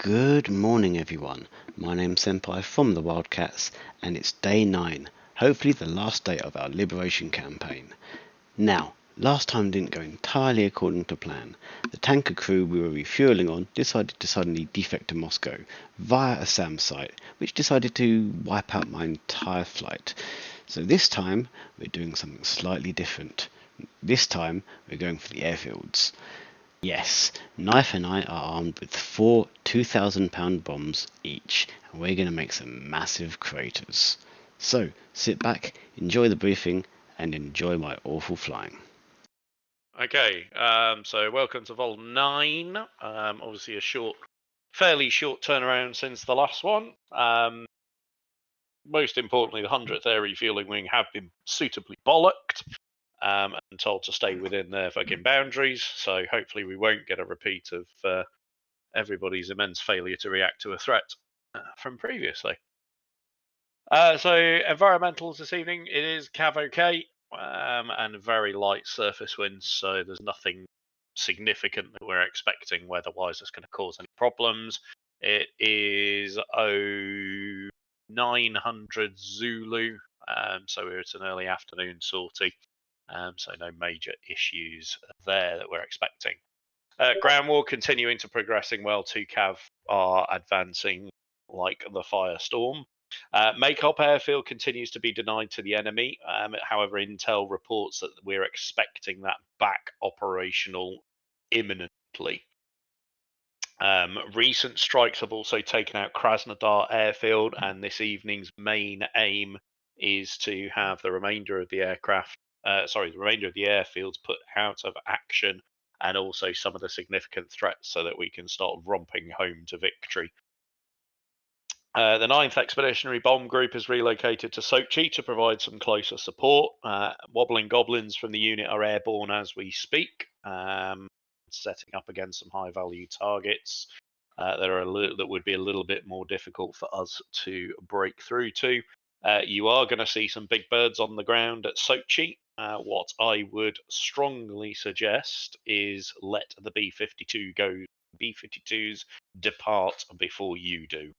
Good morning, everyone. My name's Senpai from the Wildcats, and it's day 9, hopefully the last day of our liberation campaign. Now, last time didn't go entirely according to plan. The tanker crew we were refueling on decided to suddenly defect to Moscow via a SAM site, which decided to wipe out my entire flight. So this time, we're doing something slightly different. This time, we're going for the airfields. Yes, Knife and I are armed with 4 2,000-pound bombs each, and we're going to make some massive craters. So, sit back, enjoy the briefing, and enjoy my awful flying. Okay, so welcome to Vol 9. Obviously a fairly short turnaround since the last one. Most importantly, the 100th Air Refueling Wing have been suitably bollocked and told to stay within their fucking boundaries, so hopefully we won't get a repeat of everybody's immense failure to react to a threat from previously. So environmentals this evening, it is Cav OK, and very light surface winds, so there's nothing significant that we're expecting weather-wise that's going to cause any problems. It is 0900 Zulu, so we're at an early afternoon sortie, so no major issues there that we're expecting. Ground war continuing to progressing well. 2 Cav are advancing like the firestorm. Makeup airfield continues to be denied to the enemy. However, intel reports that we're expecting that back operational imminently. Recent strikes have also taken out Krasnodar airfield, and this evening's main aim is to have the remainder of the airfields put out of action, and also some of the significant threats, so that we can start romping home to victory. The 9th Expeditionary Bomb Group is relocated to Sochi to provide some closer support. Wobbling Goblins from the unit are airborne as we speak, setting up against some high-value targets that would be a little bit more difficult for us to break through to. You are going to see some big birds on the ground at Sochi. What I would strongly suggest is let the B-52s depart before you do.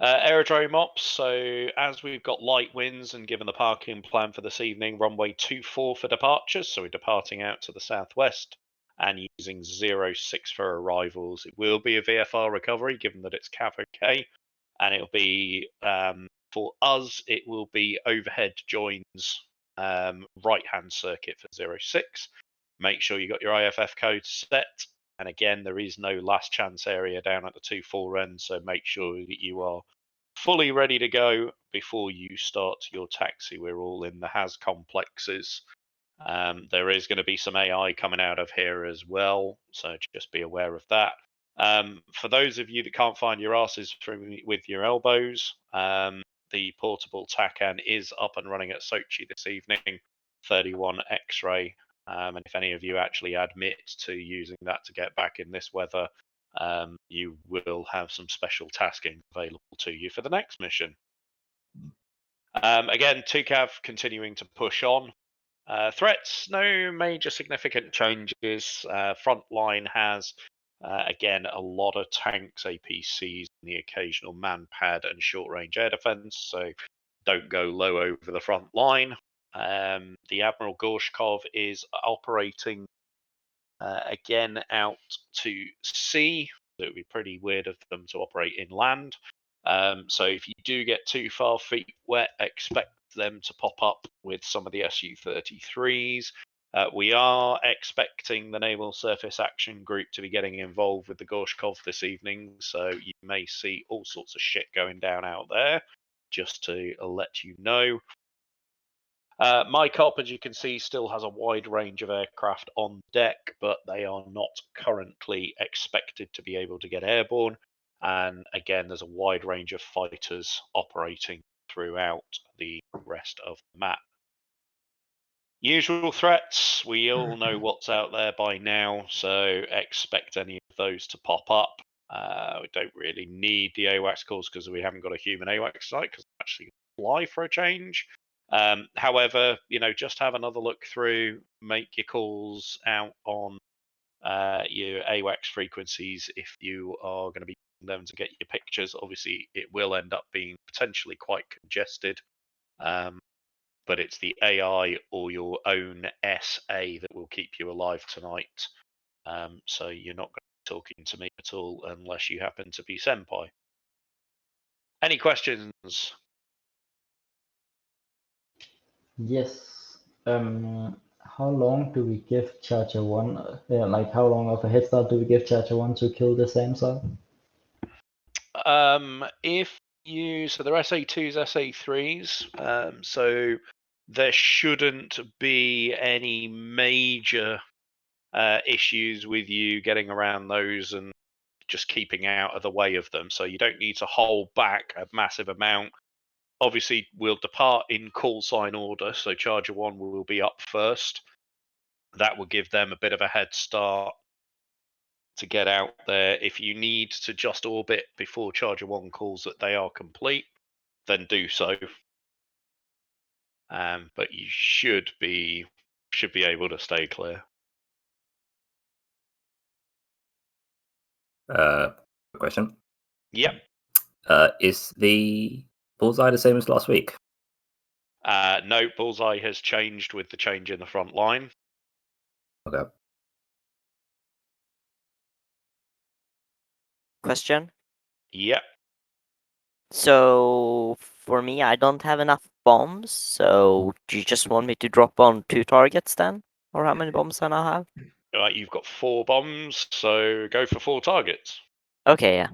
Aerodrome ops. So as we've got light winds and given the parking plan for this evening, runway 24 for departures. So we're departing out to the southwest and using 06 for arrivals. It will be a VFR recovery given that it's Cav OK, and it'll be for us. It will be overhead joins, right-hand circuit for 06. Make sure you got your IFF code set. And again, there is no last chance area down at the 2-4 end, so make sure that you are fully ready to go before you start your taxi. We're all in the HAS complexes. There is going to be some AI coming out of here as well, so just be aware of that. For those of you that can't find your asses with your elbows, the portable TACAN is up and running at Sochi this evening, 31 X-ray. And if any of you actually admit to using that to get back in this weather, you will have some special tasking available to you for the next mission. Again, 2CAV continuing to push on. Threats, no major significant changes. Frontline has, again, a lot of tanks, APCs, and the occasional man-pad and short-range air defense, so don't go low over the front line. The Admiral Gorshkov is operating again out to sea. So it would be pretty weird of them to operate inland. So if you do get too far feet wet, expect them to pop up with some of the Su-33s. We are expecting the Naval Surface Action Group to be getting involved with the Gorshkov this evening, so you may see all sorts of shit going down out there, just to let you know. My cop, as you can see, still has a wide range of aircraft on deck, but they are not currently expected to be able to get airborne. And again, there's a wide range of fighters operating throughout the rest of the map. Usual threats, we all know what's out there by now, so expect any of those to pop up. We don't really need the AWACS calls because we haven't got a human AWACS site because we actually fly for a change. However, just have another look through, make your calls out on your AWACS frequencies if you are going to be using them to get your pictures. Obviously, it will end up being potentially quite congested, but it's the AI or your own SA that will keep you alive tonight. So you're not going to be talking to me at all unless you happen to be Senpai. Any questions? Yes. How long do we give Charger 1? Like, how long of a head start do we give Charger 1 to kill the Samsung? If you so they're SA2s, SA3s, so there shouldn't be any major issues with you getting around those and just keeping out of the way of them. So you don't need to hold back a massive amount. Obviously, we'll depart in call sign order, so Charger 1 will be up first. That will give them a bit of a head start to get out there. If you need to just orbit before Charger 1 calls that they are complete, then do so. But you should be able to stay clear. Question. Yep. Is the bullseye the same as last week? No, bullseye has changed with the change in the front line. Okay. Question. Yep. So for me, I don't have enough bombs. So do you just want me to drop on 2 targets then, or how many bombs do I have? You've got 4 bombs, so go for 4 targets. Okay, yeah.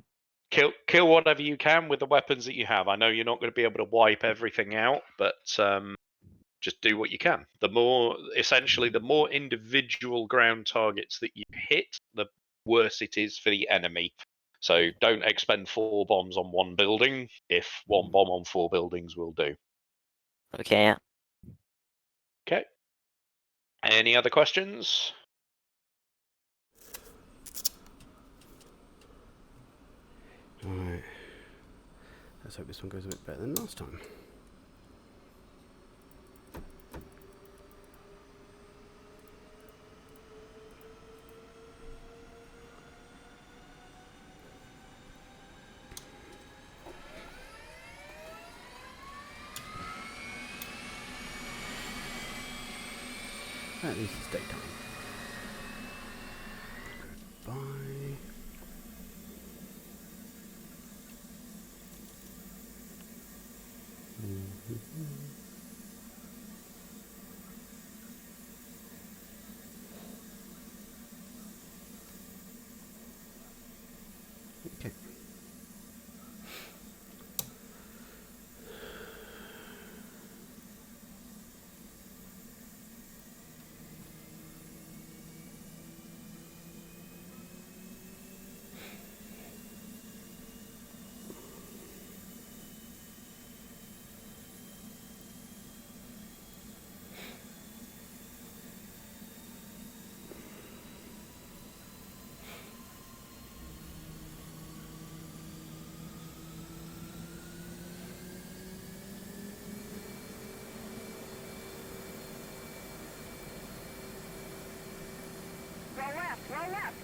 Kill whatever you can with the weapons that you have. I know you're not going to be able to wipe everything out, but just do what you can. The more individual ground targets that you hit, the worse it is for the enemy. So don't expend 4 bombs on 1 building if 1 bomb on 4 buildings will do. Okay, yeah. Okay. Any other questions? Alright. Let's hope this one goes a bit better than last time. At least it's daytime. Goodbye. Okay. Roll left.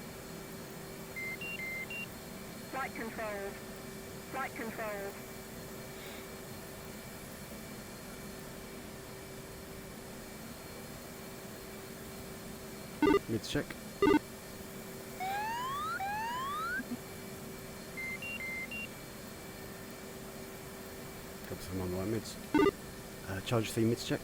Flight controls. Flight controls. Mids check. Got some on the right mids. Charge 3 mids check.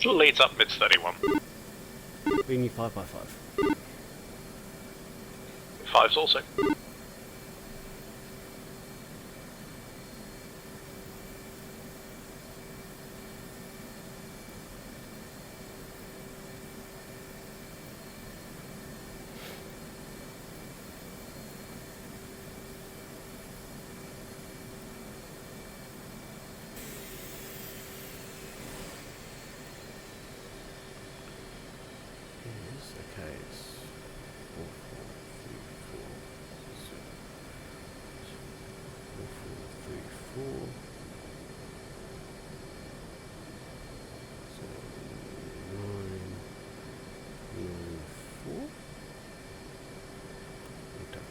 Leads up mid 31. We need 5x5. 5's also. Okay, it's 4, 4, 3, 4, 4, 4, 3, 4. So 9, 9, 4. Okay.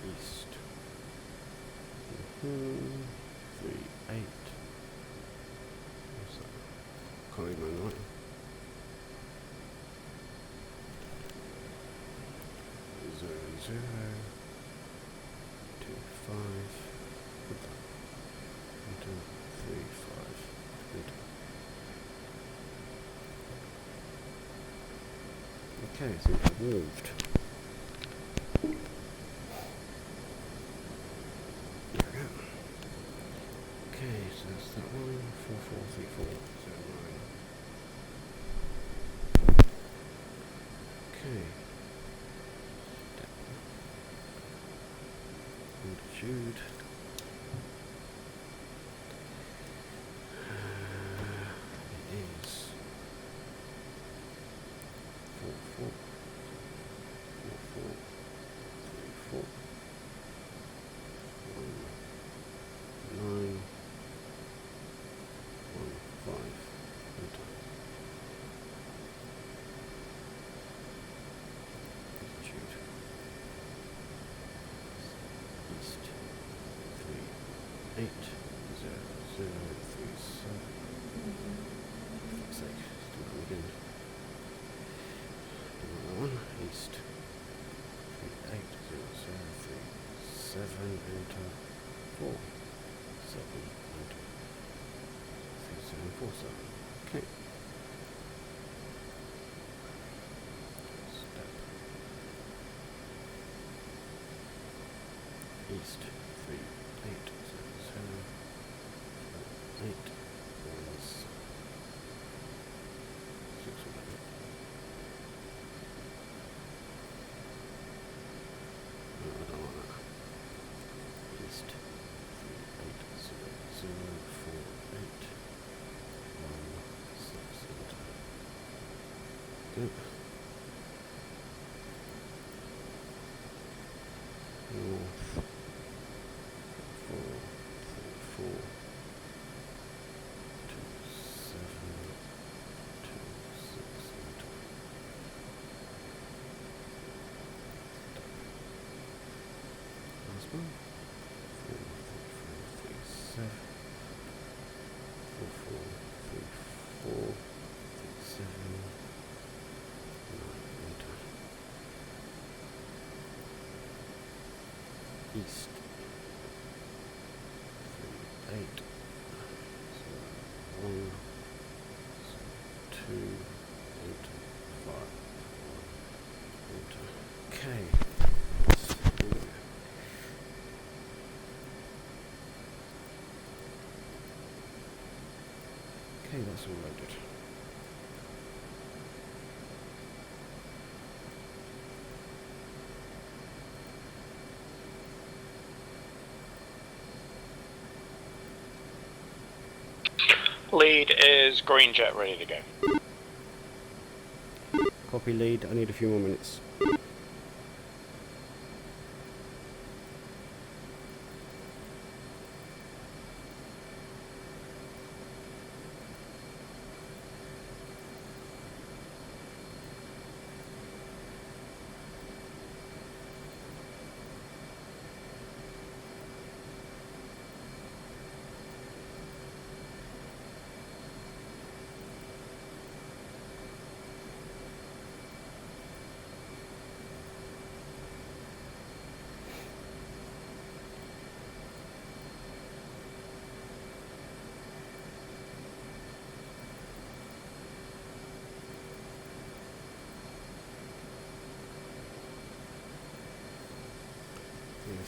East. 3, 8. What's that? Can't read my night. 0, 0, 2, 5. Enter 3, 5. Enter. Okay, so I've moved. There we go. Okay, so that's that one. 4, 4, 3, 4, 0, 9. Okay. Longitude. It is 4, 4, 4, 4, 3, 4, 1, 9, 1, 5. Enter. Longitude. East. 3, 8, 0, 0, 3, 7. For fuck's sake, still going again. Another one. East. 3, 8, 0, 0, 3, 7. Enter. 4, 7. Enter. 3, 7, 4, 7. Okay. Step. East. 3, 8, 0, 0, 4, 8, 1, 6, 11. No, I don't want that. East. 3, 8, 0, 0, 4, 8, 1, 6, enter. Good. North. 4, 3, 4, 2, 7, 2, 6, enter. Last one. 4, 3, 4, 3, 7. 4, 4, 3, 4, 3, 7. 9, enter. East. 3, 8. 0, 1. 2. Enter. 5. 1. Enter. Okay. Here we go. Okay, that's all loaded. Lead is green jet ready to go. Copy lead, I need a few more minutes.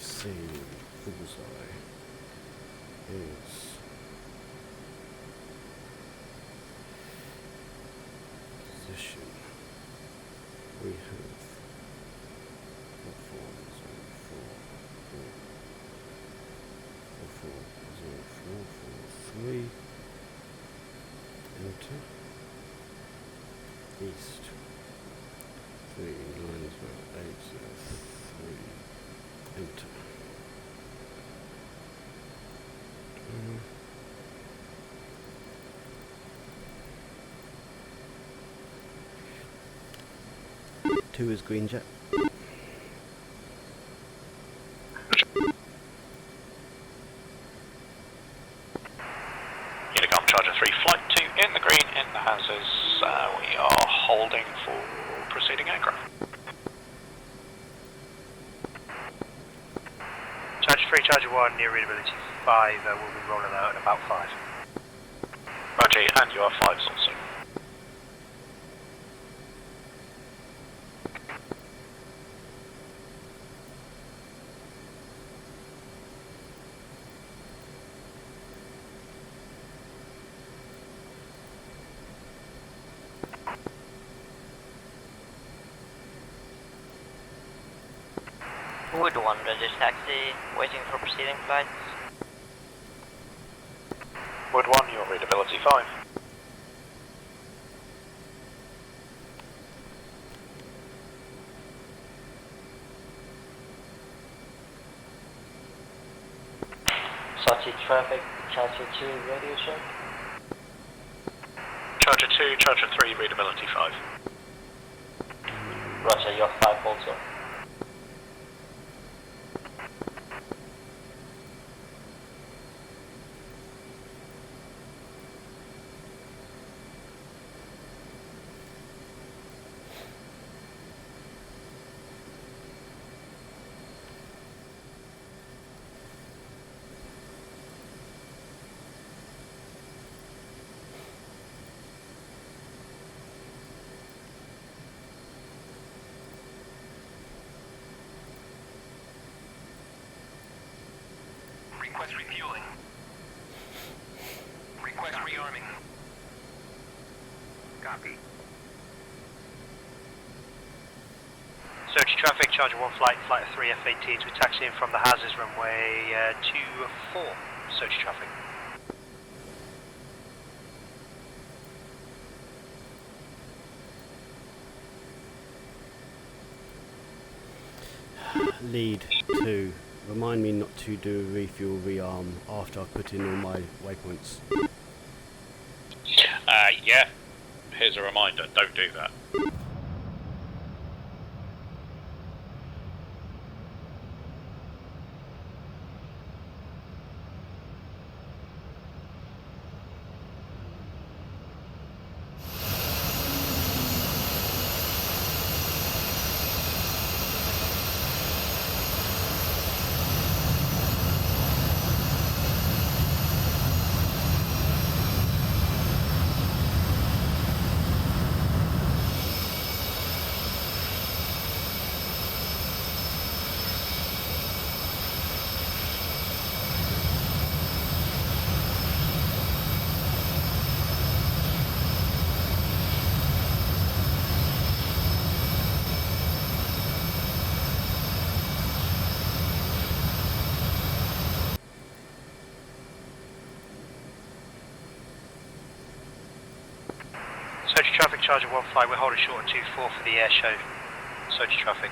see bullseye is position. We have platform 0443. Enter. East 39083. Enter. Two is green jet. Unicom Charger 3, Flight 2 in the green, in the houses. We are holding for proceeding aircraft. Charger 3, Charger 1, near readability 5, we'll be rolling out at about 5. Roger, and you are 5s also. Wood 1, register taxi, waiting for proceeding flights. Wood 1, your readability 5. Sachi traffic, Charger 2, radio check. Charger 2, Charger 3, readability 5. Roger, you're 5 also. Request refueling. Request rearming. Copy. Search traffic, Charger 1 flight, flight 3 F-18s. We're taxiing from the houses runway 24. Search traffic. Lead 2. Remind me not to do a refuel rearm after I've put in all my waypoints. Yeah. Here's a reminder, don't do that. Search traffic, Charger 1 flight. We're holding short at 24 for the air show. Search traffic.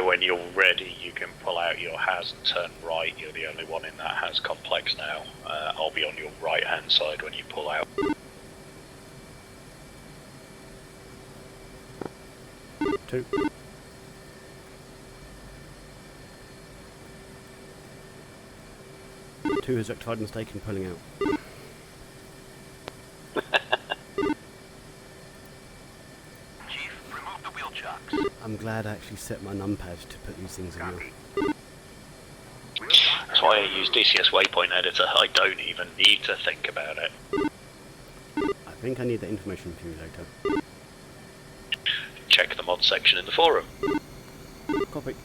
When you're ready, you can pull out your HAS and turn right. You're the only one in that HAS complex now. I'll be on your right hand side when you pull out. 2. Two has rectified mistake and pulling out. Chief, remove the wheel chocks. I'm glad I actually set my numpad to put these things in now. That's why I use DCS Waypoint Editor. I don't even need to think about it. I think I need that information from you later. Check the mod section in the forum. Copy.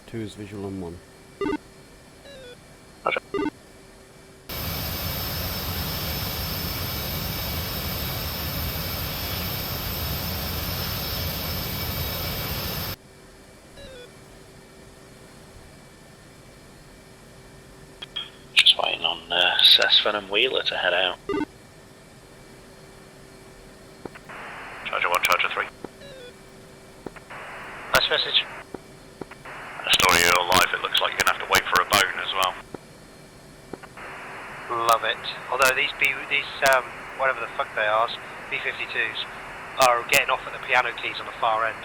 Two is visual on 1. Just waiting on Sesven and Wheeler to head out. Charger 1, Charger 3. Nice message. Story of your life, it looks like you're going to have to wait for a bone as well. Love it. Although these whatever the fuck they are, B-52s, are getting off at the piano keys on the far end.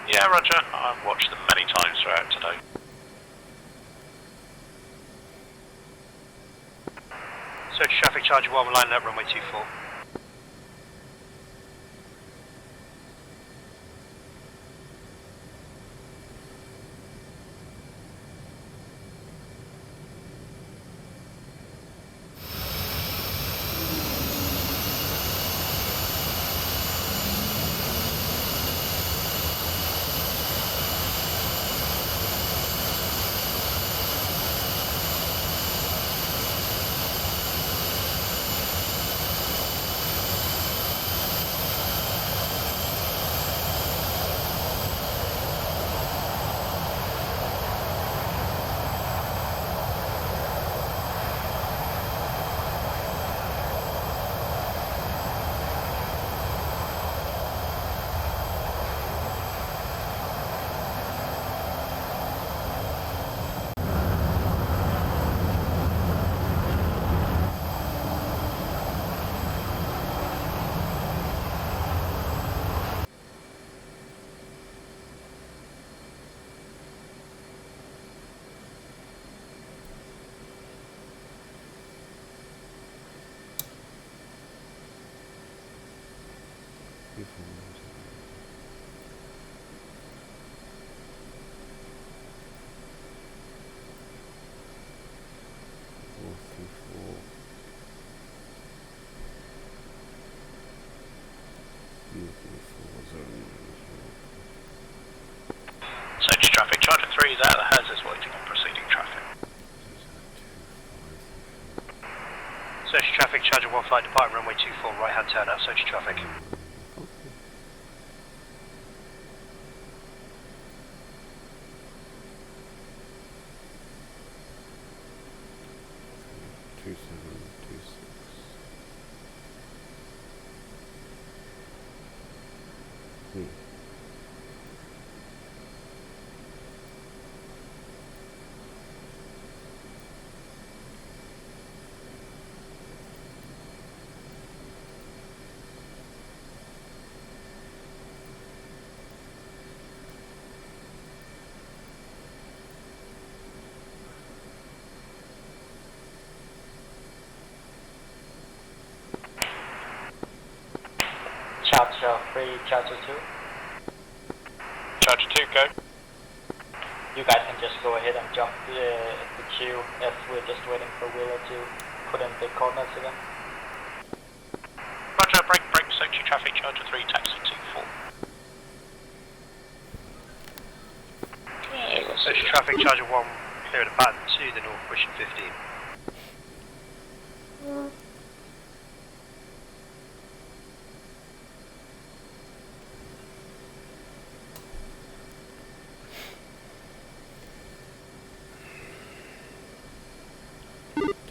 Yeah, Roger. I've watched them many times throughout today. Search traffic charger 1, we're lining up runway 24. Search traffic, Charger 3 is out of the hazards waiting on proceeding traffic. Search traffic charger 1 flight departing runway 24, right hand turn out, search traffic. Charger 3, Charger 2. Charger 2, go. You guys can just go ahead and jump the queue as we're just waiting for Wheeler to put in the coordinates again. Roger, break, search your traffic, Charger 3, taxi 24. Okay, let's Search traffic charger 1, clear the pattern to the north, pushing 15.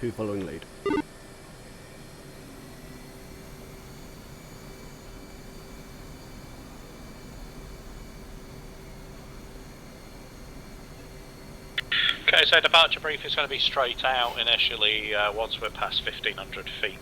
2 following lead. Okay, so departure brief is going to be straight out initially once we're past 1500 feet.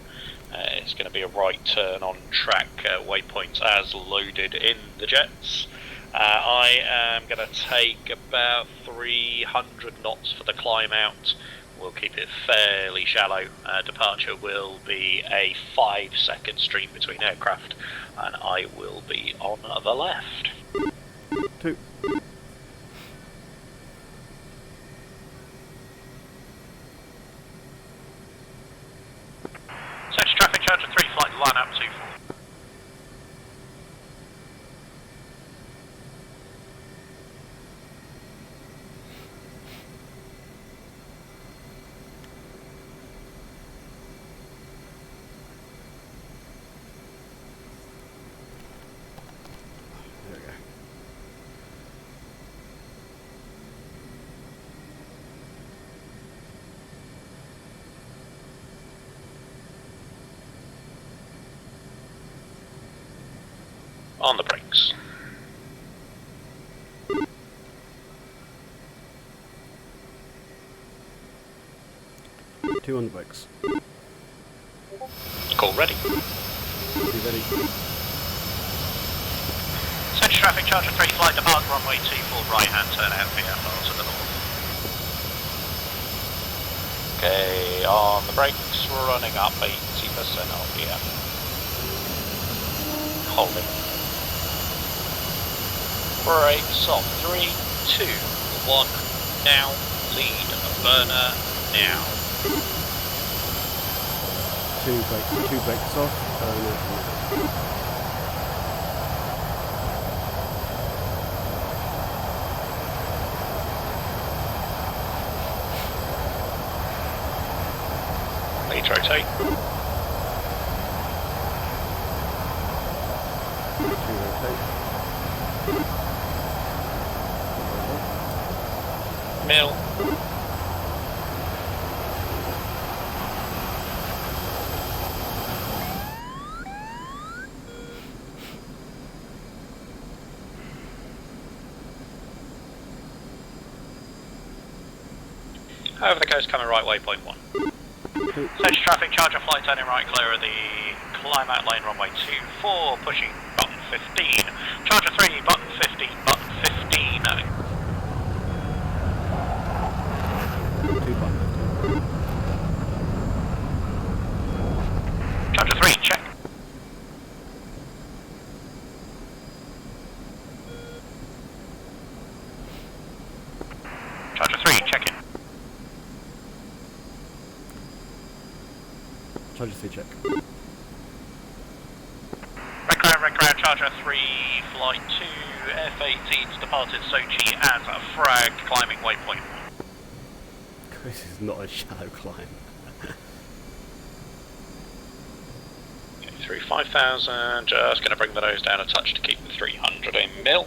It's going to be a right turn on track waypoints as loaded in the jets. I am going to take about 300 knots for the climb out. We'll keep it fairly shallow. Departure will be a 5-second stream between aircraft, and I will be on the left. 2. Search traffic, Charger 3, flight line up 24. There we go. On the brakes. Two on the brakes. Call ready. Be ready. Search traffic, Charger 3, flight depart runway 24, right hand turn out VFR to the north. Okay, on the brakes, running up 80% RPM. Holding. Brakes off, 3, 2, 1, now, lead, burner, now. 2 brakes off, burner. Lead rotate. 2 rotate. Mill. Over the coast, coming right, waypoint 1. Search traffic, Charger flight turning right, clear of the climb out lane, runway 24, pushing button 15. Charger 3, button 15, button 15. 2 button. Charger 3, check. Charger 3, check in. Charger 3 check. Red ground, Charger 3, flight 2, F-18's departed Sochi as a frag, climbing waypoint 1. This is not a shallow climb. Okay, through 5,000, just going to bring the nose down a touch to keep the 300 in mil.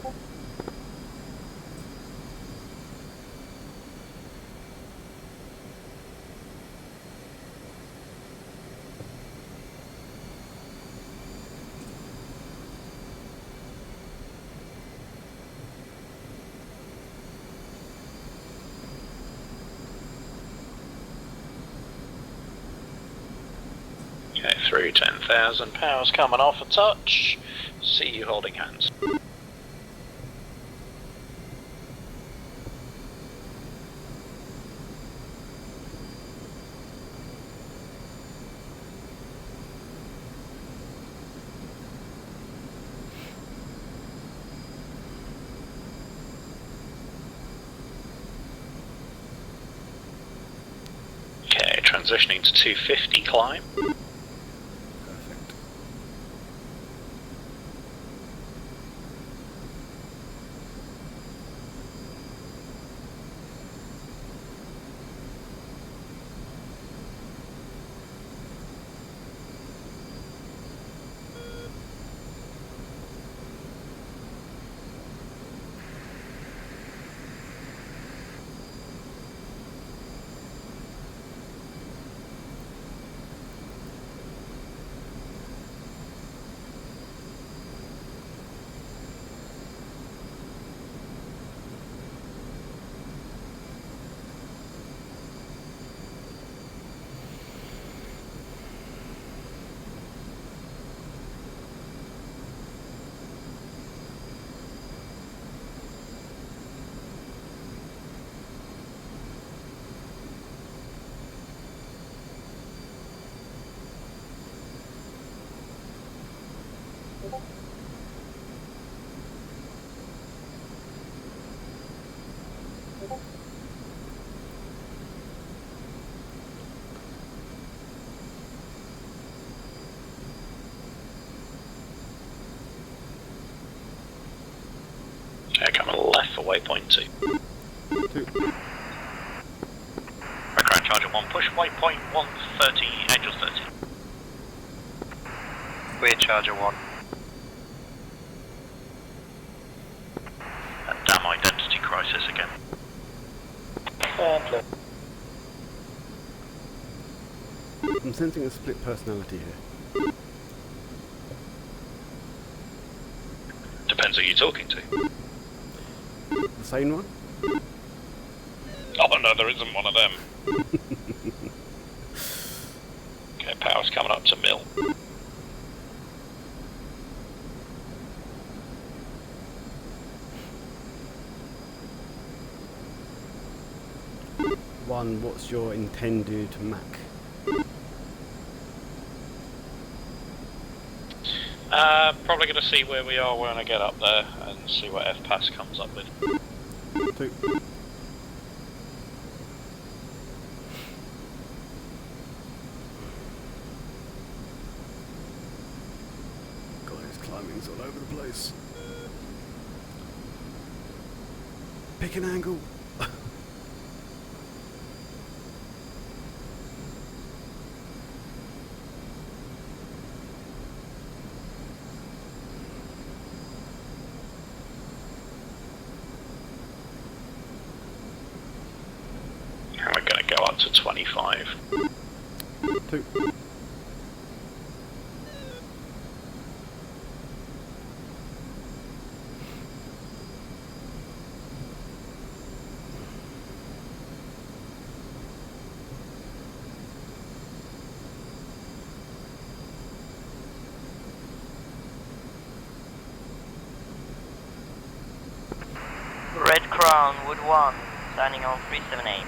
Okay, through 10,000 pounds coming off a touch. See you holding hands. Okay, transitioning to 250 climb. Perfect. Okay, coming left for waypoint 2. 2. Background charger 1, push waypoint 130, Angel 30. We're Charger 1. That damn identity crisis again. I'm sensing a split personality here. Depends who you're talking to. The sane one? Oh no, there isn't one of them. Okay, power's coming up to mill. One, what's your intended Mac? Probably going to see where we are when I get up there and see what F-Pass comes up with. 2. God, his climbing's all over the place. Pick an angle. And we're going to go up to 25. 2. Red Crown, Wood 1, signing on 378.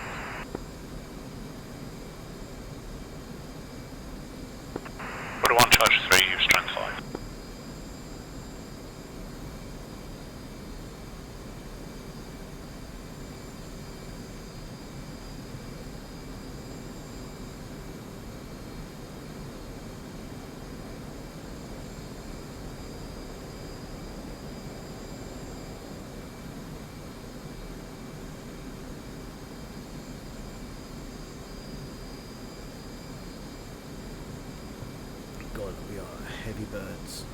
Wood 1, charge 3, strength 5. God, we are heavy birds.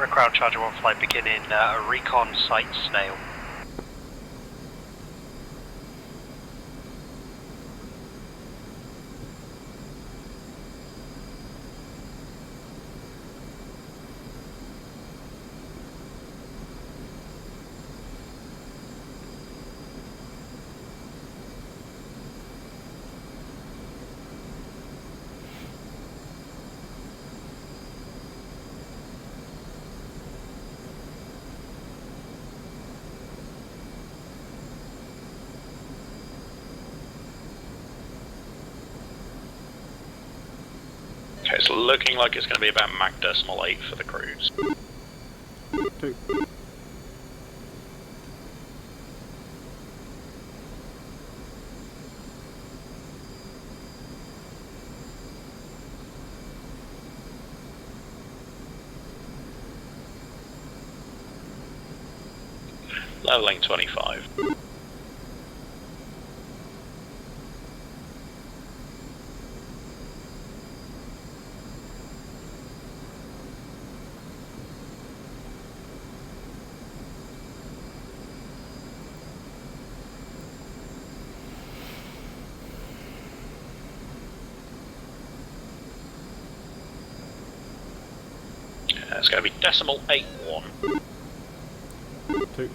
Ground Charger 1 flight beginning a recon site snail. Okay, it's looking like it's going to be about Mach decimal 8 for the cruise. 2. Leveling 25. It's going to be decimal 81. 2.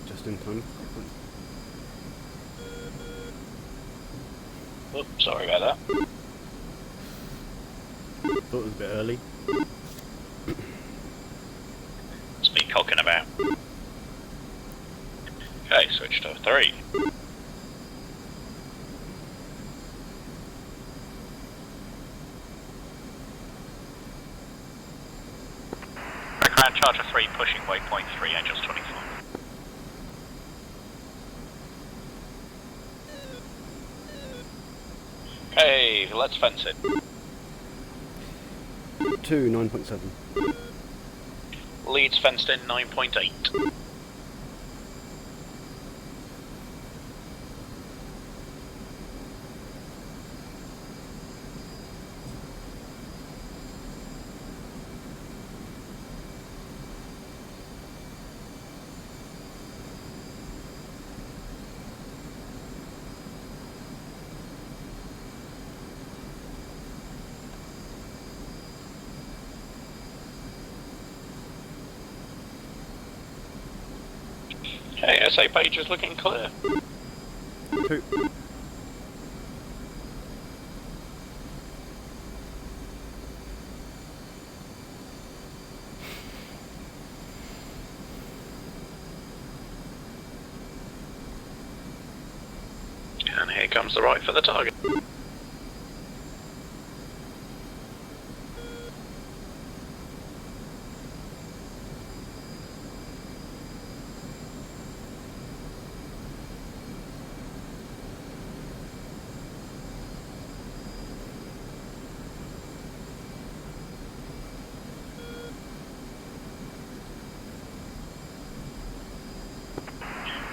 Just in time. Oops, sorry about that. Thought it was a bit early. It's me cocking about. Okay, switch to 3. Ground Charger 3 pushing waypoint 3, Angels 24. Okay, let's fence it. 2, 9.7. Leads fenced in 9.8. Okay, SA page is looking clear. 2. comes the right for the target.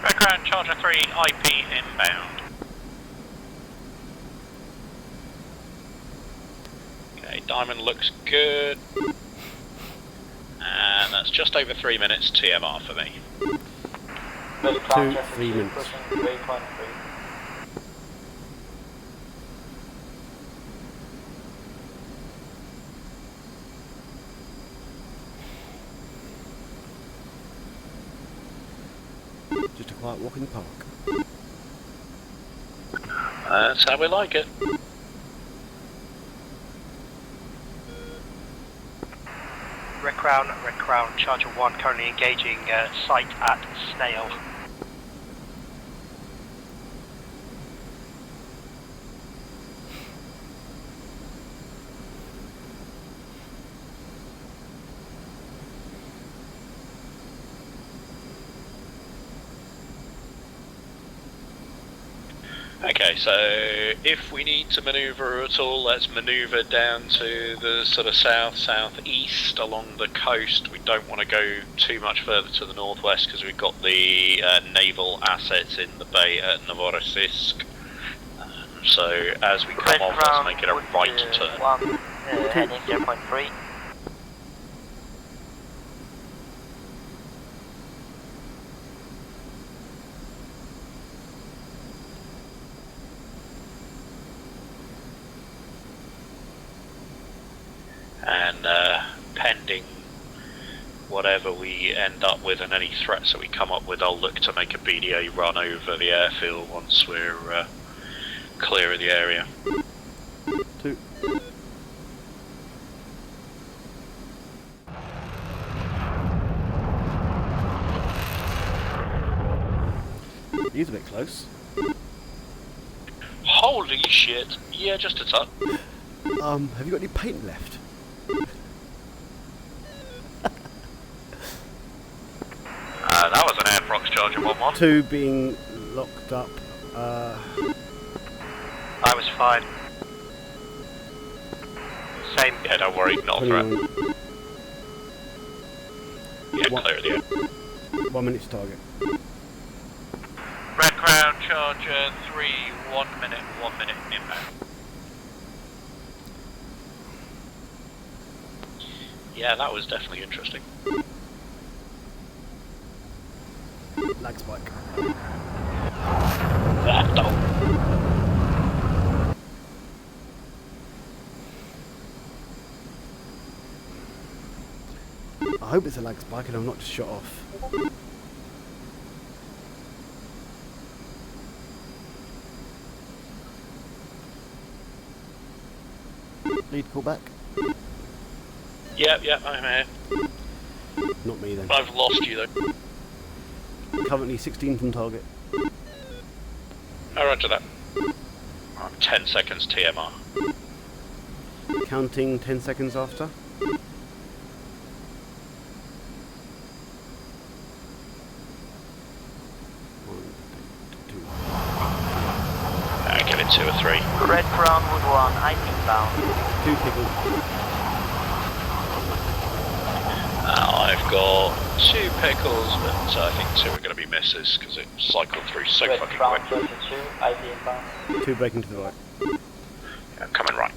Background Charger 3 IP inbound. Okay, Diamond looks good. And that's just over 3 minutes TMR for me. 3 minutes. Just a quiet walk in the park. That's how we like it. Red Crown, Charger 1 currently engaging site at Snail. Okay, so if we need to manoeuvre at all, let's manoeuvre down to the sort of south-southeast along the coast. We don't want to go too much further to the northwest because we've got the naval assets in the bay at Novorossiysk. So as we come off, let's make it a right turn. Heading 0.3. And pending whatever we end up with and any threats that we come up with, I'll look to make a BDA run over the airfield once we're clear of the area. 2. He's a bit close. Holy shit! Yeah, just a touch. Have you got any paint left? That was an Airprox Charger 1-1. 2 being locked up. I was fine. Same. Yeah, don't worry, not a threat. 21. Yeah, What? clear of the air. 1 minute to target. Red Crown Charger 3, 1 minute inbound. Yeah, that was definitely interesting. Lag spike. That dog. I hope it's a lag spike and I'm not just shot off. Lead call back? Yep, I'm here. Not me then. I've lost you though. Currently 16 from target. Oh, roger that. I'm 10 seconds TMR. Counting 10 seconds after. 1, 2. Give it 2 or 3. Red Crown with 1, IP bound. 2 pickles. I've got 2 pickles, but I think 2 are going to be misses because it cycled through so fucking quick. 2 breaking to the right. Yeah, coming right.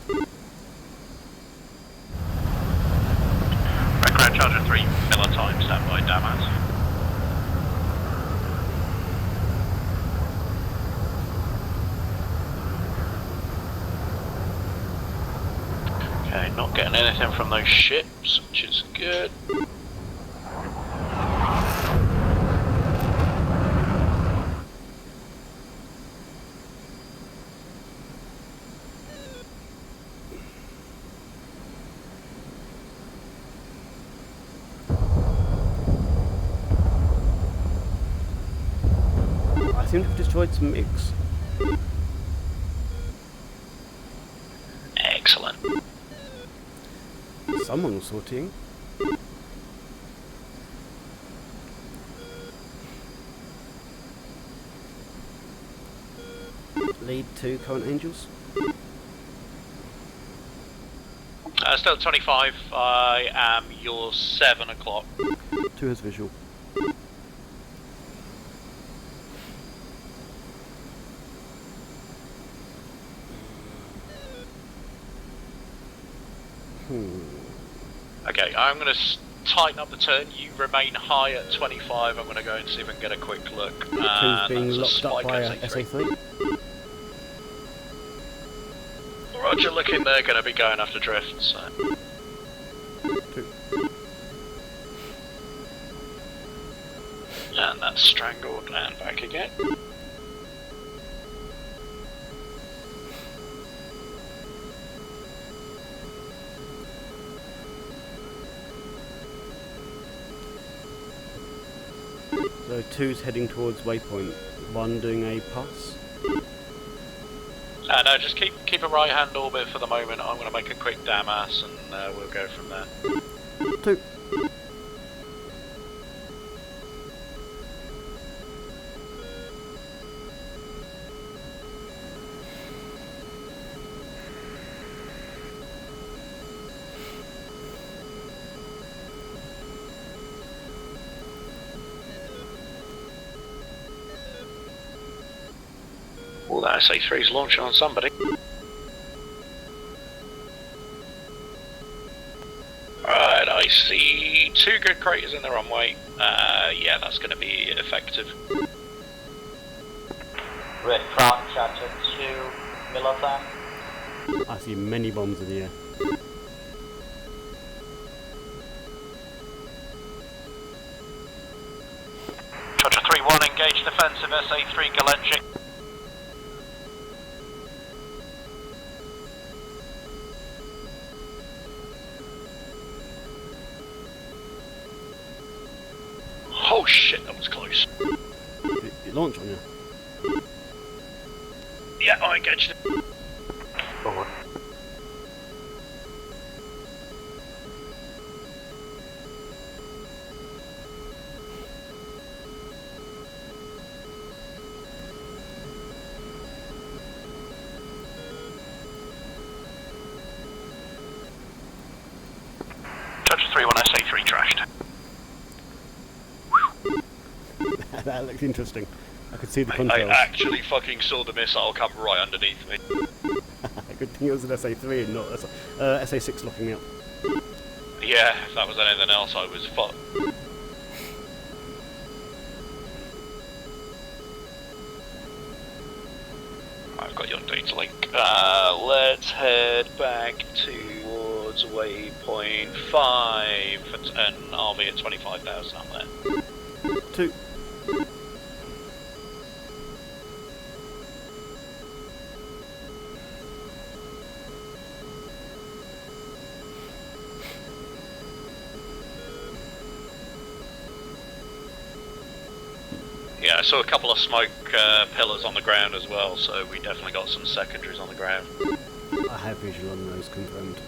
Red Crown Charger 3, Miller time, stand by, Damas. Okay, not getting anything from those ships, which is good. I seem to have destroyed some MiGs. Someone was sorting. Lead 2 current Angels. Still 25. I am your 7 o'clock. 2 has visual. Okay, I'm going to tighten up the turn. You remain high at 25. I'm going to go and see if I can get a quick look. 2's being That's a locked up spike by SA3. SA3. Roger, looking, they're going to be going after drift, so... 2. And that's strangled and back again. So 2's heading towards waypoint. 1 doing a pass. No, just keep a right hand orbit for the moment. I'm going to make a quick damn ass and we'll go from there. 2. Well, that SA3's launching on somebody. Right, I see 2 good craters in the runway. Yeah, that's going to be effective. Red Crown Charger 2, Military. I see many bombs in the air. Charger 3-1, engage defensive SA3 Galenji. Oh shit, that was close. Did it launch on you? Yeah, I engaged it. Forward. Charger 3-1, SA3 trashed. That looks interesting. I could see the I controls. actually fucking saw the missile come right underneath me. Good thing it was an SA3 and not SA6 locking me up. Yeah, if that was anything else, I was fucked. I've got your data link. Let's head back towards waypoint 5 and I'll be at 25,000 up there. 2. Yeah, I saw a couple of smoke pillars on the ground as well, so we definitely got some secondaries on the ground. I have visual on those confirmed.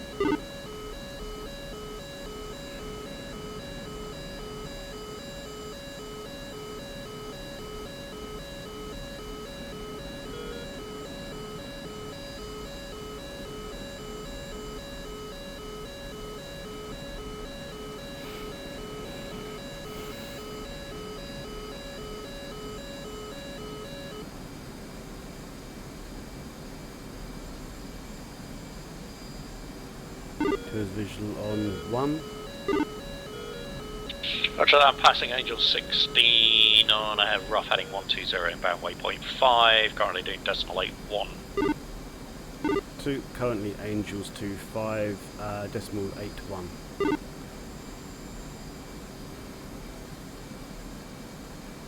There's visual on 1. Roger that, I'm passing Angel 16 on, I have rough heading 120 inbound waypoint 5, currently doing decimal 81. 2. Currently Angels 25, decimal 81.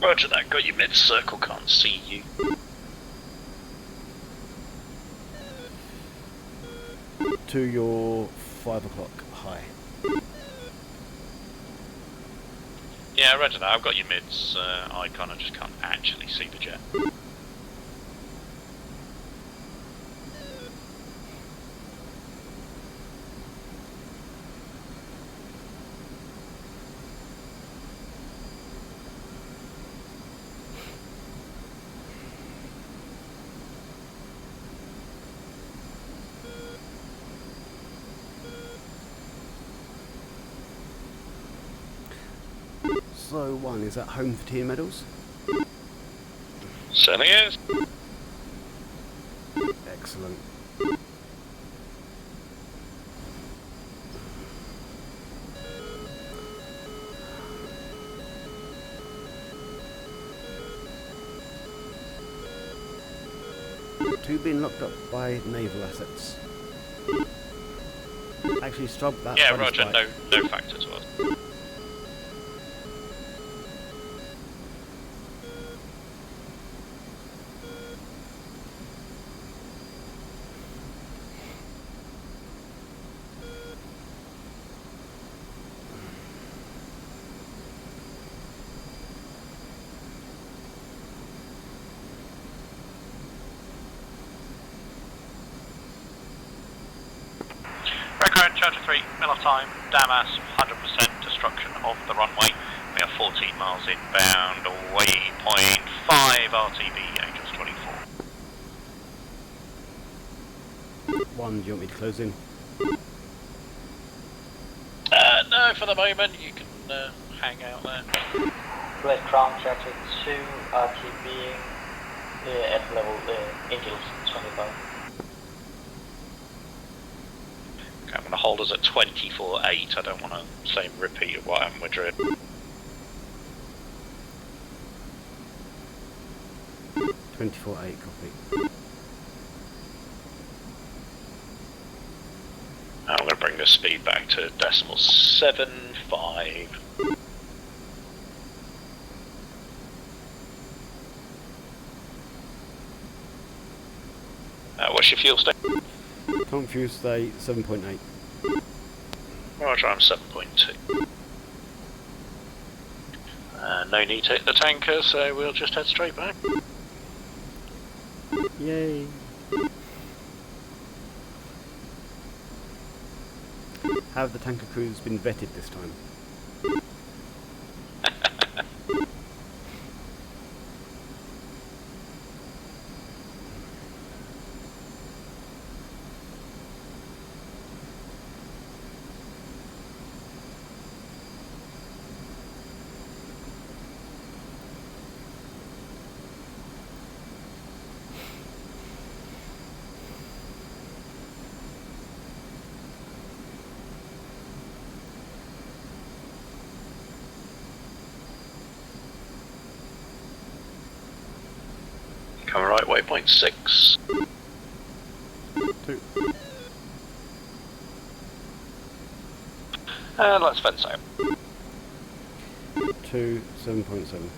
Roger that, got you mid-circle, can't see you. To your 5 o'clock high. Yeah, roger that, I've got your mids, I kind of just can't actually see the jet. So 1, is that home for team medals? Certainly is. Excellent. Two being locked up by naval assets. Actually, strub that. Yeah, buddy roger, strike. no factor to us. Record Charger 3, middle of time, Damas, 100% destruction of the runway. We are 14 miles inbound, waypoint 5 RTB, Angels 24. 1, do you want me to close in? No, for the moment, you can hang out there. Red Crown Charger 2, RTB at level Angels 25. Okay, I'm going to hold us at 24.8. I don't want to same repeat of what happened with Madrid. 24.8, copy. I'm going to bring the speed back to decimal 7.5. What's your fuel state? Current fuel state 7.8. Roger, I'm 7.2. No need to hit the tanker, so we'll just head straight back. Yay! Have the tanker crews been vetted this time? Come right, waypoint 6. 2. And let's fence out. 2, 7.7.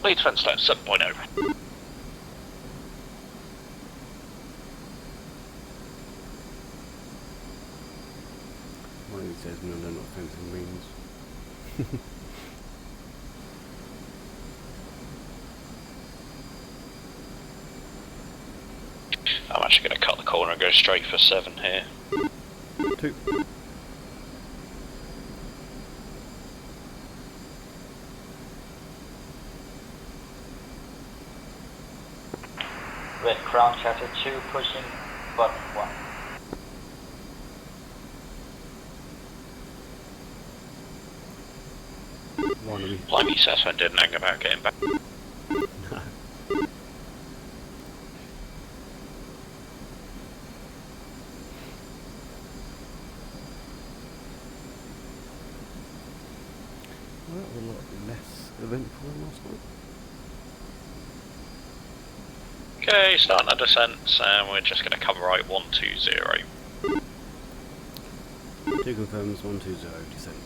Lead fence down, 7.0. One of these says no, not fencing means. I'm actually going to cut the corner and go straight for 7 here. 2. Red Crown Charger 2 pushing button 1. One of you. Blimey, Sasson didn't hang about getting back. No. Well, that was a lot less eventful than last night. Okay, starting our descent, and we're just going to come right 120. 2 confirms, 120, descent.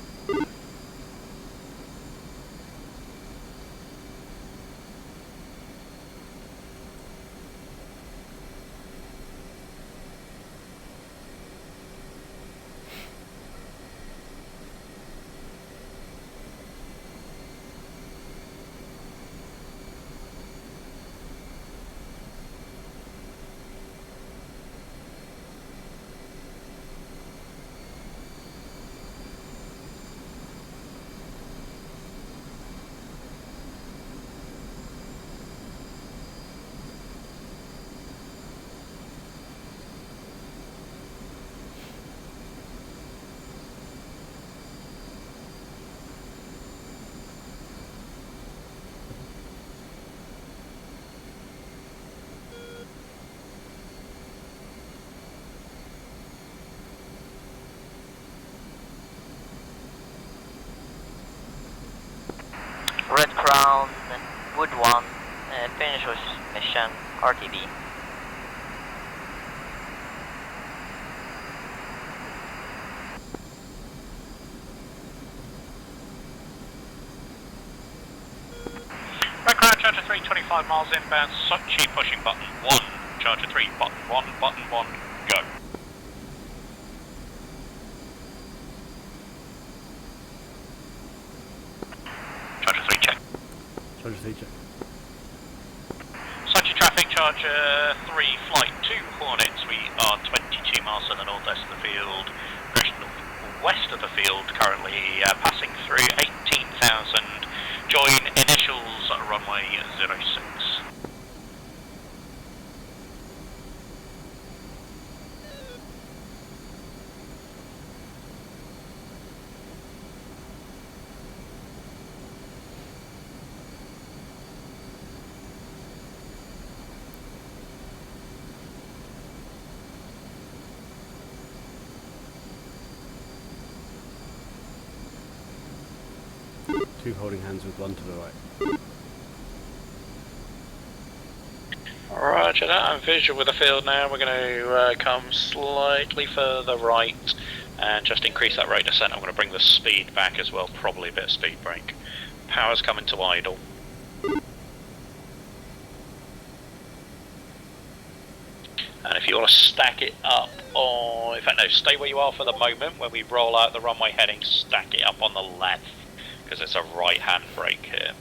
Crown, Wood 1, finish with mission, RTB. Red Crown, Charger 3, 25 miles inbound, Sochi pushing button 1. Charger 3, button 1, go. Charger 3, check. Charger 3 check. Sochi traffic, Charger 3, flight 2 Hornets. We are 22 miles to the northwest of the field, west of the field, currently passing through 18,000. Join initials runway 06. Two holding hands with one to the right. Roger that, I'm visual with the field now. We're going to come slightly further right and just increase that rate of descent. I'm going to bring the speed back as well, probably a bit of speed brake. Power's coming to idle. And if you want to stack it up, or in fact no, stay where you are for the moment. When we roll out the runway heading, stack it up on the left, because it's a right hand brake here.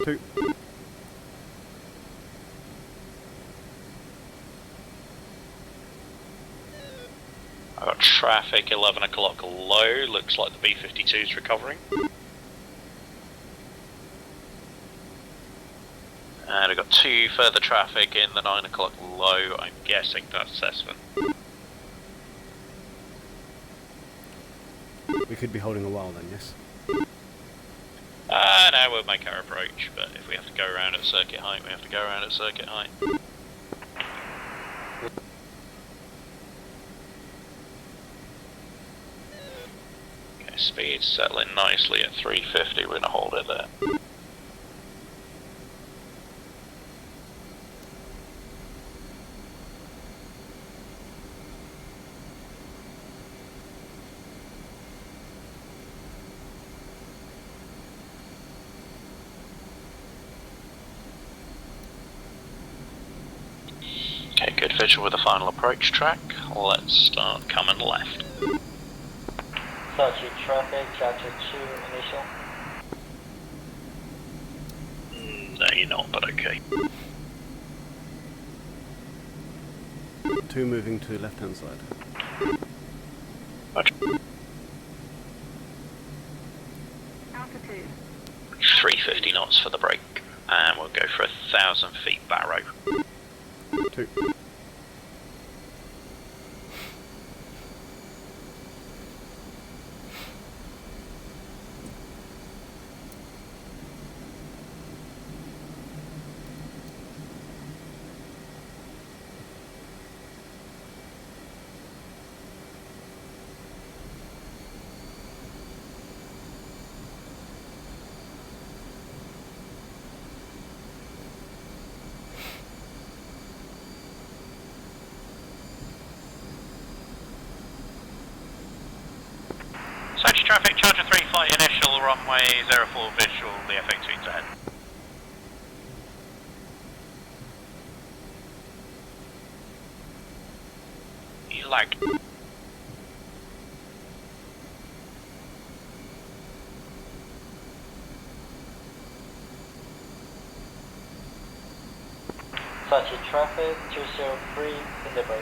2. I've got traffic 11 o'clock low, looks like the B-52 is recovering. And I've got 2 further traffic in the 9 o'clock low, I'm guessing that's Cessna. We could be holding a while then, yes? No, we'll make our approach, but if we have to go around at circuit height, we have to go around at circuit height. Okay, speed's settling nicely at 350, we're going to hold it there. Okay, good visual with the final approach track. Let's start coming left. Sochi traffic, Charger 2 initial. No, you're not, but okay. 2 moving to left hand side. Roger. Altitude. 350 knots for the brake, and we'll go for 1,000 feet barrow. 2. Sochi traffic, Charger 3 flight initial, runway 04 visual, the FA2's ahead. You lag. Sochi traffic, 203 in the brake.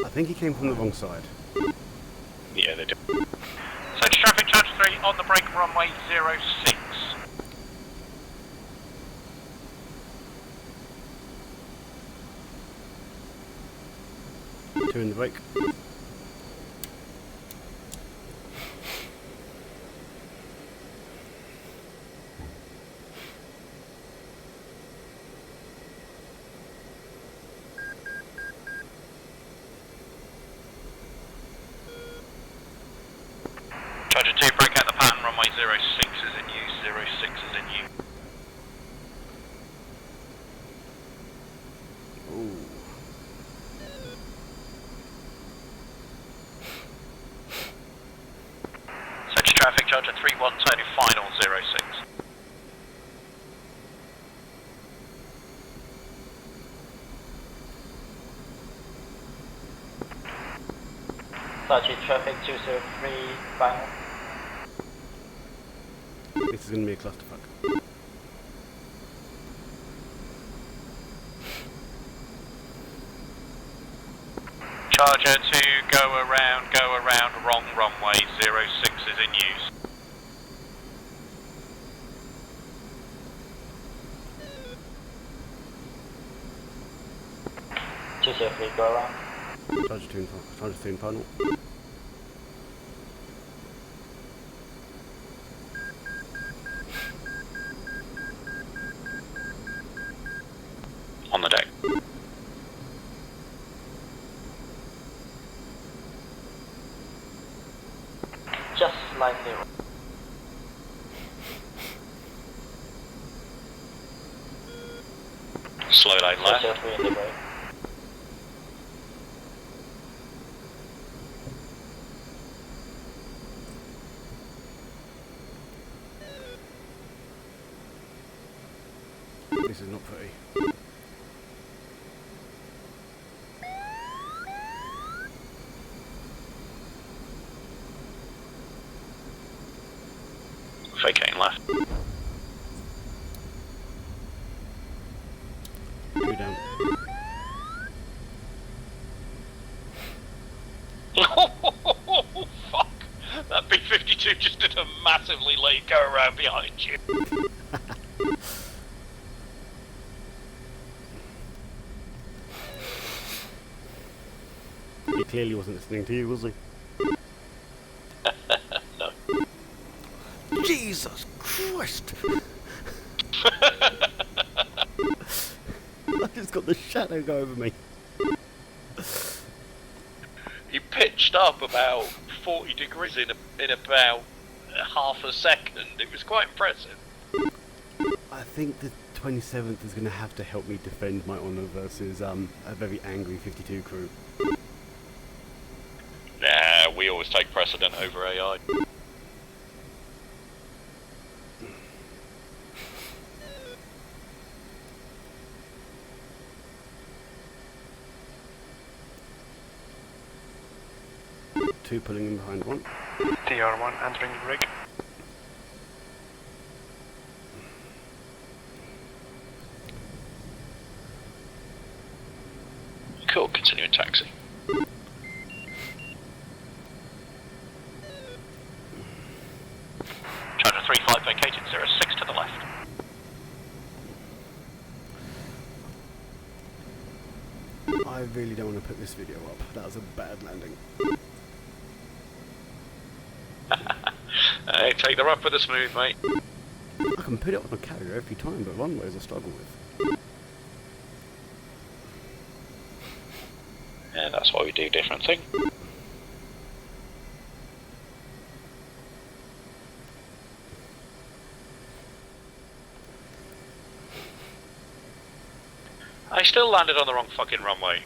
I think he came from the wrong side. Yeah, they do. Sochi traffic, Charger 3 on the brake, runway 06. 2 in the brake. Charger 3-1, turning final 06. Sachi traffic 203, final. This is going to be a clusterfuck. Charger to go around, wrong runway, 06 is in use. Go around. Charger 2 in final. On the deck. Just slightly. Slow lane left. 203 in the way. This is not pretty. Vacating left. 2 down. Oh, fuck! That B-52 just did a massively late go around behind you. He clearly wasn't listening to you, was he? No. Jesus Christ! I just got the shadow go over me. He pitched up about 40 degrees in about half a second. It was quite impressive. I think the 27th is going to have to help me defend my honour versus a very angry 52 crew. Nah, we always take precedent over AI. Two pulling in behind one. TR1 entering the rig. Cool, continuing taxi. Charger 35 vacated, 06 to the left. I really don't want to put this video up. That was a bad landing. Hey, take the rough with the smooth, mate. I can put it on a carrier every time, but runways I struggle with. Yeah, that's why we do different things. I still landed on the wrong fucking runway.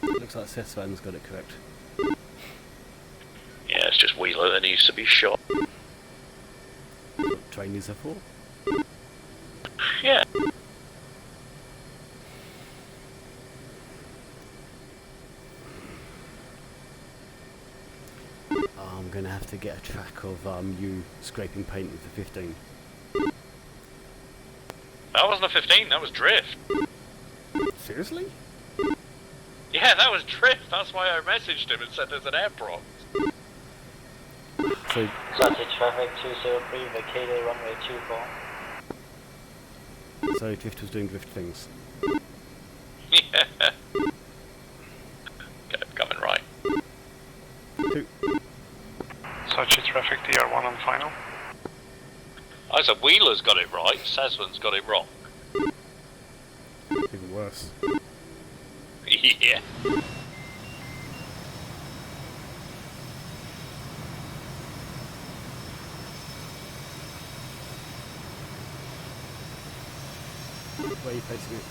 Looks like Sesvan's got it correct. Yeah, it's just Wheeler that needs to be shot. What trainees are for? Yeah. I'm gonna have to get a track of you scraping paint with the 15. That wasn't a 15, that was drift. Seriously? Yeah, that was drift. That's why I messaged him and said there's an air prox. So, Sachi traffic 203, vacated runway 24. so drift was doing drift things. Yeah. Get it coming right. 2. Sachi traffic TR1 on final. I said Wheeler's got it right, Sesvan's got it wrong. Even worse. Yeah. Where are you placing it?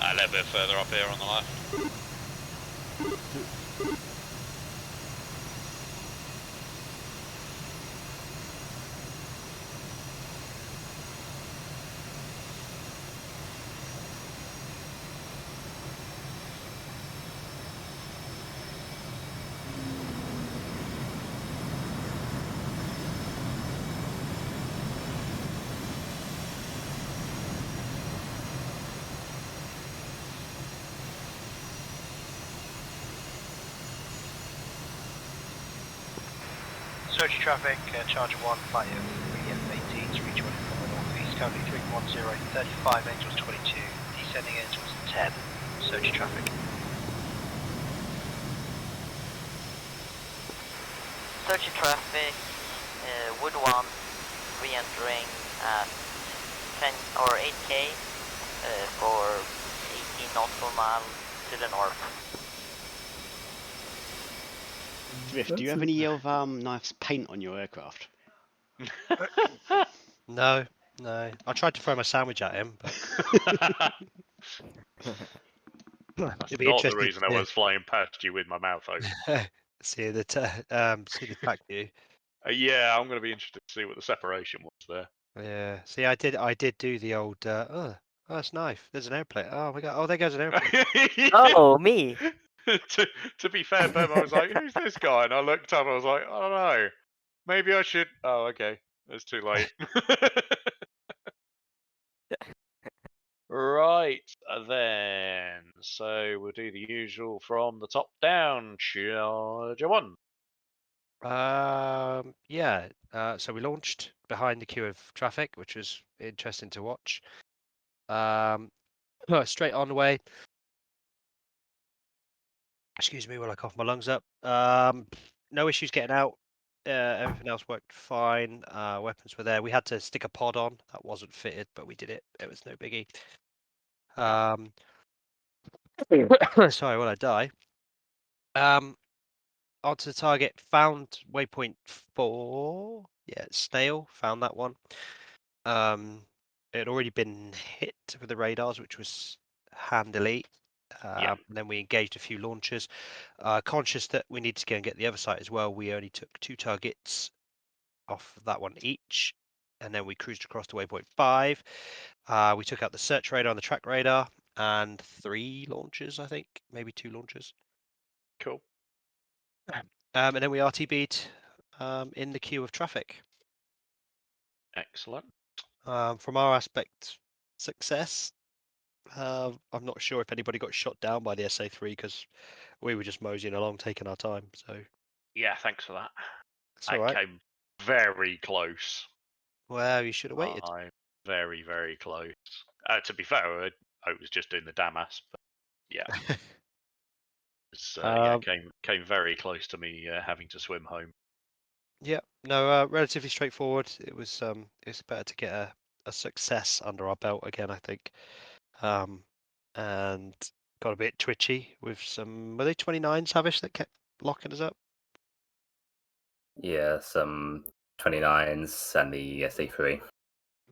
A little bit further up here on the left. Search traffic, Charger 1, flight of 3F18 to reach 1 from the northeast, currently 310, 35, angels 22, descending angels 10. Search traffic. Search traffic, Wood 1, re-entering at 10 or 8k for 18 nautical miles to the north. Drift, do you have any of Knife's paint on your aircraft? No. I tried to throw my sandwich at him, but That's it'd be not the interesting reason I to was flying past you with my mouth open. see the track view. Yeah, I'm going to be interested to see what the separation was there. Yeah. See, I did do the old. Oh, that's nice. There's an airplane. Oh my god. Oh, there goes an airplane. Oh, me! to be fair, Bem, I was like, who's this guy? And I looked up and I was like, I don't know. Maybe I should. Oh, okay. It's too late. Right, then. So we'll do the usual from the top down. Charger 1. Yeah. So we launched behind the queue of traffic, which was interesting to watch. Straight on the way. Excuse me while I cough my lungs up. No issues getting out. Everything else worked fine. Weapons were there. We had to stick a pod on. That wasn't fitted, but we did it. It was no biggie. Sorry, will I die? Onto the target. Found waypoint 4. Yeah, Snail. Found that one. It had already been hit with the radars, which was handily. Yeah. And then we engaged a few launchers. Conscious that we need to go and get the other site as well, we only took 2 targets off that one each, and then we cruised across to waypoint 5. We took out the search radar and the track radar, and 3 launchers, I think, maybe 2 launchers. Cool. And then we RTB'd in the queue of traffic. Excellent. From our aspect, success. I'm not sure if anybody got shot down by the SA3 because we were just moseying along, taking our time. So Yeah, thanks for that. it's all right. Came very close. Well, you should have waited. I'm very, very close. To be fair, I was just doing the Damas, but yeah. Came very close to me having to swim home. Yeah, no, relatively straightforward. It was better to get a success under our belt again, I think. And got a bit twitchy with some. Were they 29s, Havish, that kept locking us up? Yeah, some 29s and the SA3.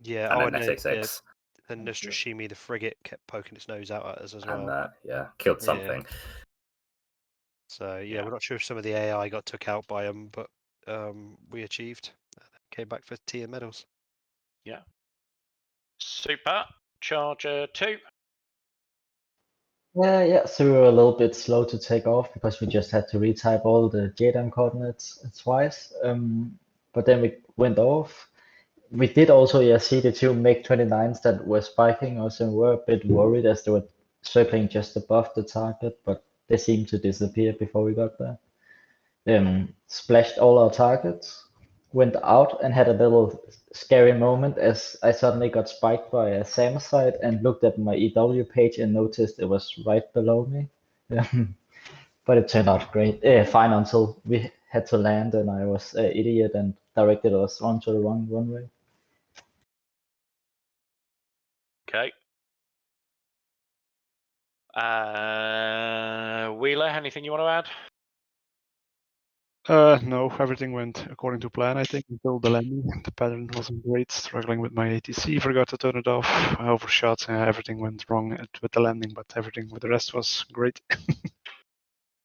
Yeah, And an SA6. The Nostrashimi, the frigate, kept poking its nose out at us as well. And yeah, killed something. So yeah, we're not sure if some of the AI got took out by them, but we achieved. Came back for tea and medals. Yeah. Super. Charger 2. Yeah, so we were a little bit slow to take off because we just had to retype all the JDAM coordinates twice. But then we went off. We did also see the 2 MiG-29s that were spiking us, and were a bit worried as they were circling just above the target, but they seemed to disappear before we got there. Splashed all our targets, went out and had a little scary moment as I suddenly got spiked by a SAM site and looked at my EW page and noticed it was right below me. But it turned out great, fine until we had to land and I was an idiot and directed us onto the wrong runway. Okay. Wheeler, anything you want to add? No, everything went according to plan, I think, until the landing. The pattern wasn't great, struggling with my ATC, forgot to turn it off, I overshot, everything went wrong with the landing, but everything with the rest was great.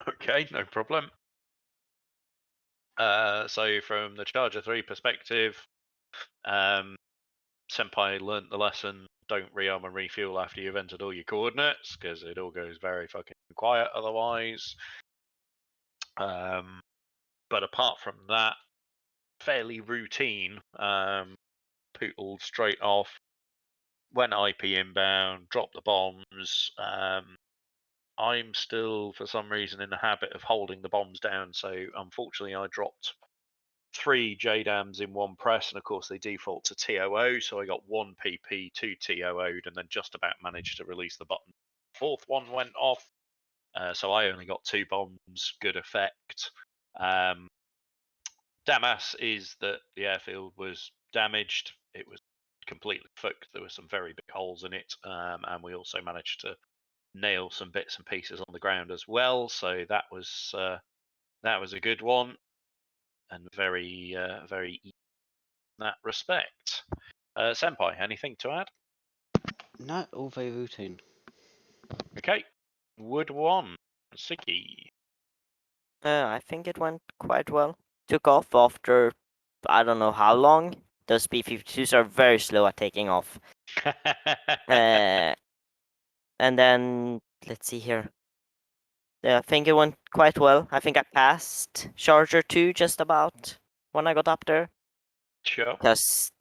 Okay, no problem. So from the Charger 3 perspective, Senpai learnt the lesson, don't rearm and refuel after you've entered all your coordinates, because it all goes very fucking quiet otherwise. But apart from that, fairly routine. Pootled straight off, went IP inbound, dropped the bombs. I'm still, for some reason, in the habit of holding the bombs down, so unfortunately I dropped 3 JDAMs in one press, and of course they default to TOO, so I got 1 PP, 2 TOO'd, and then just about managed to release the button. 4th one went off, so I only got 2 bombs, good effect. Damas is that the airfield was damaged. It was completely fucked. There were some very big holes in it, and we also managed to nail some bits and pieces on the ground as well. So that was a good one, and very very easy in that respect. Senpai, anything to add? No, all very routine. Okay, Wood 1, Siggy. I think it went quite well. Took off after I don't know how long. Those B-52s are very slow at taking off. And then let's see here. Yeah, I think it went quite well. I think I passed Charger 2 just about when I got up there. Sure. Because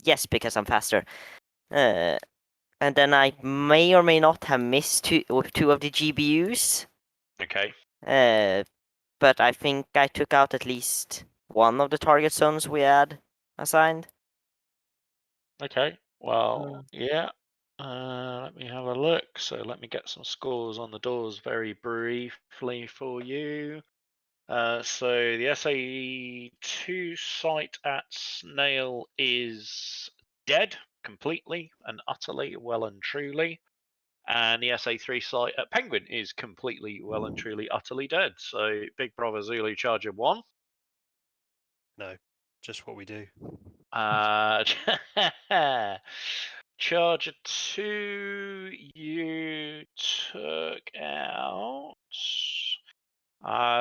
I'm faster. And then I may or may not have missed two of the GBUs. Okay. But I think I took out at least one of the target zones we had assigned. Okay. Well, yeah. Let me have a look. So let me get some scores on the doors very briefly for you. So the SA2 site at Snail is dead completely and utterly, well and truly. And the SA3 site at Penguin is completely, well and truly, utterly dead. So Big Brother Zulu Charger 1. No, just what we do. Charger 2, you took out.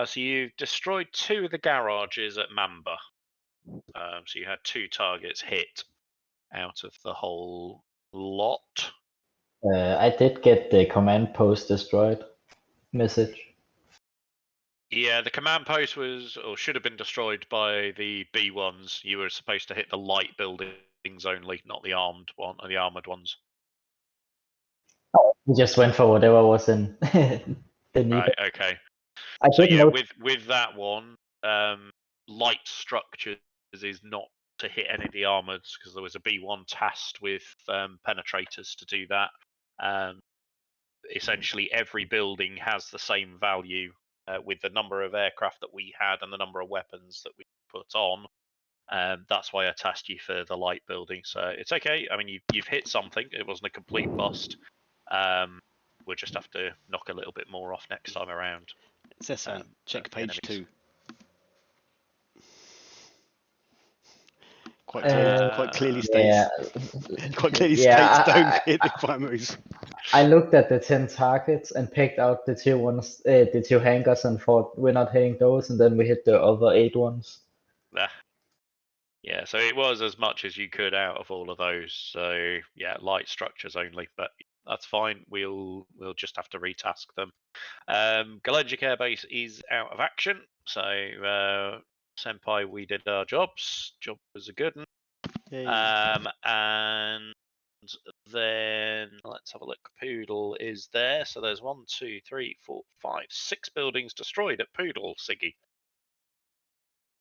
So you destroyed 2 of the garages at Mamba. So you had 2 targets hit out of the whole lot. I did get the command post destroyed message. Yeah, the command post was, or should have been destroyed by the B1s. You were supposed to hit the light buildings only, not the armed one, or the armored ones. We just went for whatever was in the need. Right. Okay. I So did yeah, note with that one, light structures is not to hit any of the armoreds, because there was a B1 tasked with penetrators to do that. Essentially, every building has the same value with the number of aircraft that we had and the number of weapons that we put on. That's why I tasked you for the light building. So it's okay. I mean, you've hit something. It wasn't a complete bust. We'll just have to knock a little bit more off next time around. It says so. Check page 2. Quite clearly states. Quite clearly states don't hit the primaries. I looked at the 10 targets and picked out the 2 ones, the 2 hangars, and thought we're not hitting those, and then we hit the other 8 ones. Yeah, so it was as much as you could out of all of those. So yeah, light structures only, but that's fine. We'll just have to retask them. Galenjic Air Base is out of action, so Senpai, we did our jobs. Job was a good one. And then let's have a look. Poodle is there, so there's 1, 2, 3, 4, 5, 6 buildings destroyed at Poodle, Siggy.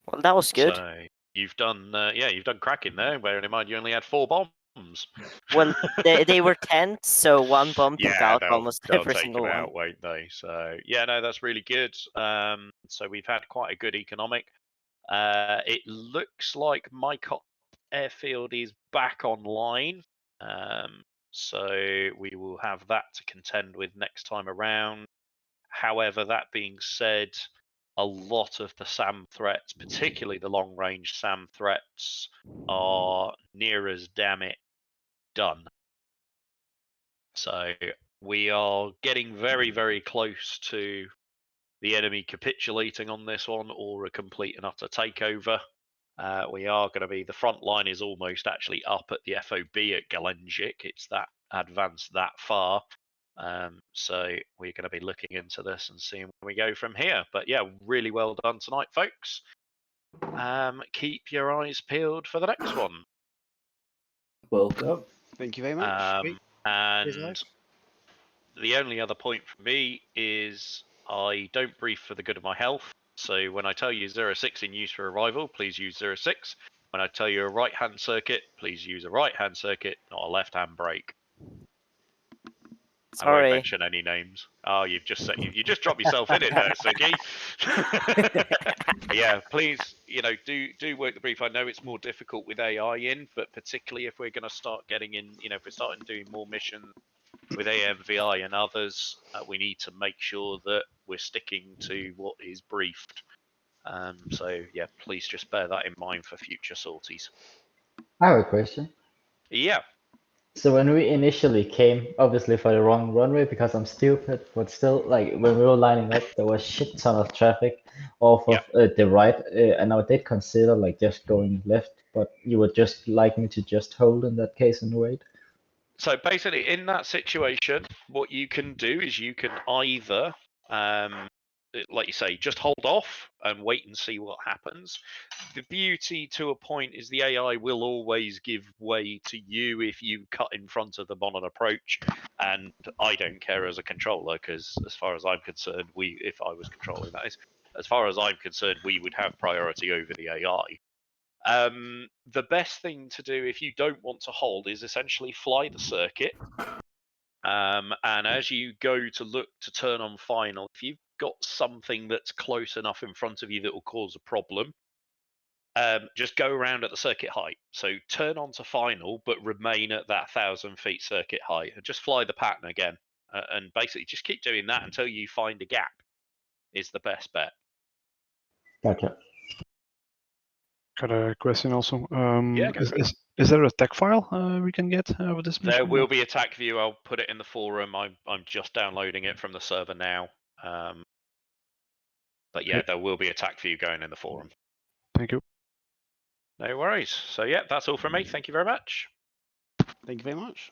Well, that was good. So you've done, you've done cracking there. Bearing in mind you only had 4 bombs. Well, they were tents, so 1 bomb took out almost every single one. Out, won't they? So yeah, no, that's really good. So we've had quite a good economic. It looks like Mycott Airfield is back online. So we will have that to contend with next time around. However, that being said, a lot of the SAM threats, particularly the long-range SAM threats, are near as damn it done. So we are getting very, very close to the enemy capitulating on this one, or a complete and utter takeover. We are going to be, the front line is almost actually up at the FOB at Galenjik. It's that advanced that far. So we're going to be looking into this and seeing where we go from here. But yeah, really well done tonight, folks. Keep your eyes peeled for the next one. Welcome. Thank you very much. And the only other point for me is I don't brief for the good of my health. So when I tell you 06 in use for arrival, please use 06. When I tell you a right-hand circuit, please use a right-hand circuit, not a left-hand brake. Sorry. I won't mention any names. Oh, you've just said you just dropped yourself in it there, Siggy. Yeah, please, do work the brief. I know it's more difficult with AI in, but particularly if we're going to start getting in, if we're starting doing more missions with AMVI and others, we need to make sure that we're sticking to what is briefed. So yeah, please just bear that in mind for future sorties. I have a question. Yeah. So when we initially came, obviously for the wrong runway because I'm stupid, but still, like when we were lining up, there was shit ton of traffic off of the right, and I did consider like just going left, but you would just like me to just hold in that case and wait. So basically, in that situation, what you can do is you can either, like you say, just hold off and wait and see what happens. The beauty to a point is the AI will always give way to you if you cut in front of them on an approach. And I don't care as a controller, because as far as I'm concerned, if I was controlling that is, as far as I'm concerned, we would have priority over the AI. The best thing to do if you don't want to hold is essentially fly the circuit. And as you go to look to turn on final, if you've got something that's close enough in front of you that will cause a problem, just go around at the circuit height. So turn on to final, but remain at that 1,000 feet circuit height, and just fly the pattern again. And basically just keep doing that until you find a gap is the best bet. Gotcha. Got a question also. Yeah, go for it. Is there a tech file we can get with this mission? There will be a TAC view. I'll put it in the forum. I'm just downloading it from the server now. But yeah, there will be a TAC view going in the forum. Thank you. No worries. So yeah, that's all from me. Thank you very much. Thank you very much.